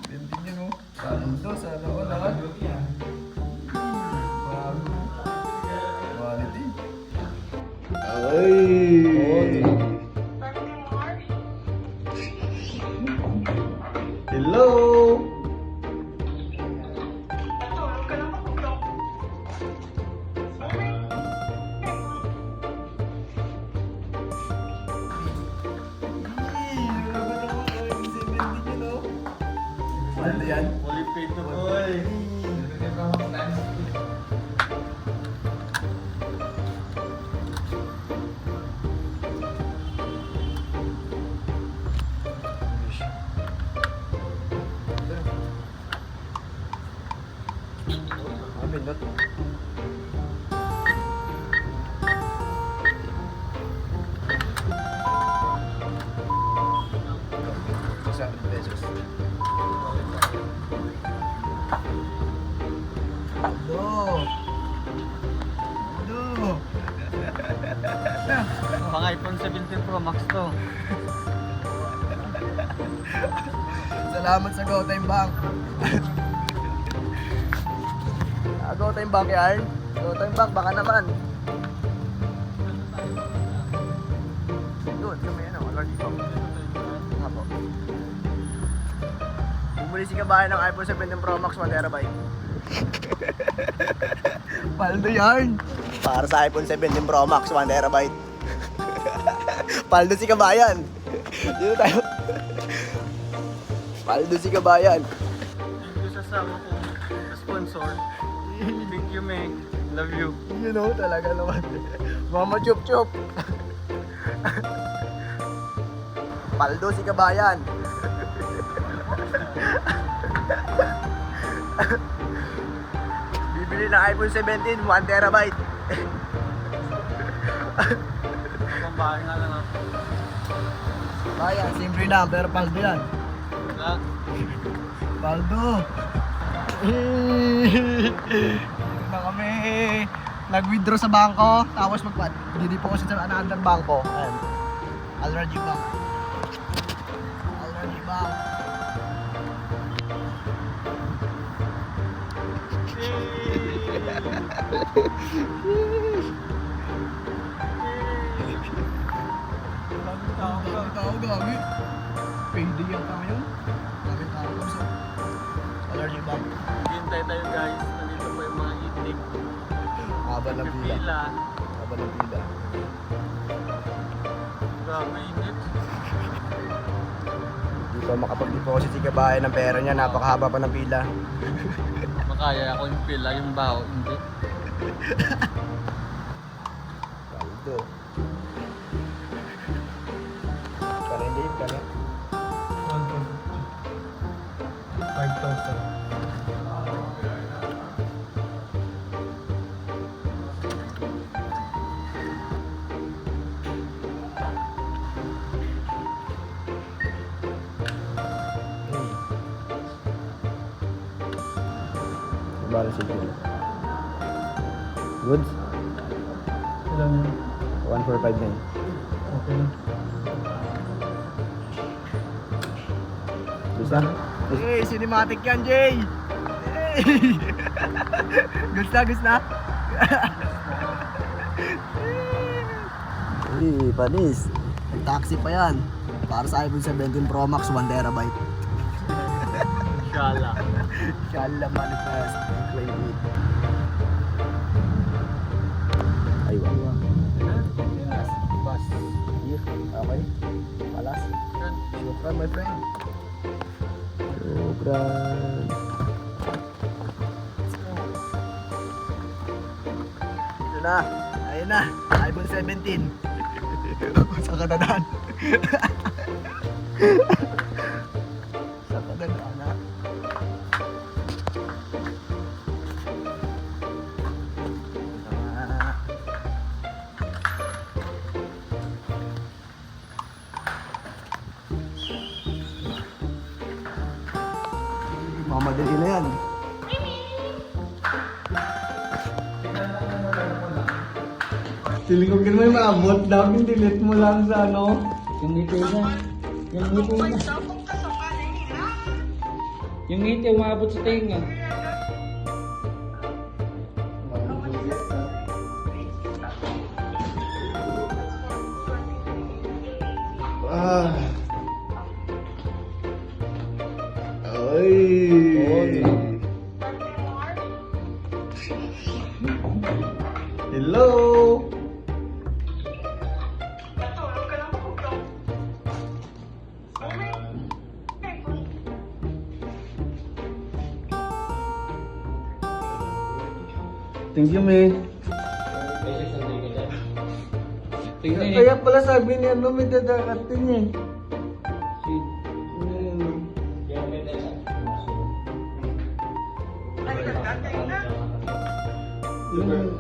Bending yun, oh. Paldo, sana ko lahat. Bago. Quality. Ay! Hello! Paldo yan. Fully paid to boy! Pindot. $600. Hello. Hello. Pang iPhone 17 Pro Max to. Salamat sa GoTime Bank. GoTime Bank yan. GoTime Bank, baka naman. Doon, sa may ano, already pa. Nga po. Bumuli si kabayan ng iPhone 17 Pro Max 1TB. Paldo yan. Para sa iPhone 17 Pro Max 1TB. Paldo si kabayan. Dito tayo. Paldo si kabayan. Thank you sa sama ko. Sponsor. Thank you, Meg. Love you. You know, talaga naman. Mama Chup Chup. Paldo si kabayan. Bibili ng iPhone 17, 1TB. Pang bahay nga lang ako. Bayan, simple lang, pero paldo yan. Wala. Paldo. Na kami nag-withdraw sa bangko, tapos magdi-deposit sa another bangko. Ayan. Already Bank. Already Bank. Daming tao, gagi. Payday yan tayo. Daming tao sa Already Bank. Hintay tayo guys. Nandito po yung mga itik. Haba ng pila. Pila. Haba ng pila. Grabe init. Hindi pa makapag-deposit si kabayan ng pera niya. Napakahaba pa ng pila. Makaya ako yung pila, yung baho. Hindi. Paldo. Para hindi, para. 5,000. Bala sige. Goods? Ilan yun? 1459. Okay na. Gusto? Hey, cinematic yan, Jay! Hey! Gusto na? Hey, panis. Taxi pa yan. Para sa iPhone 17 Pro Max 1TB. Inshallah. Inshallah manifest. Claim it. Aywa. Bus. Here. Okay. Palas. Shukran, my friend. Shukran. Ito na. Ayun na. iPhone 17. Sa kadadaan. Sa kadadaan na. Mamadali na yan. Feeling ko ganun maabot, dapat delete mo lang sa ano. Yung ngiti na. Yung ngiti na. Yung ngiti umabot sa tenga. Ah. Ay. Hello. Thank you, May. Tingnan eh. Kaya pala sabi niya, no, may dadarating eh. Ayun. Yung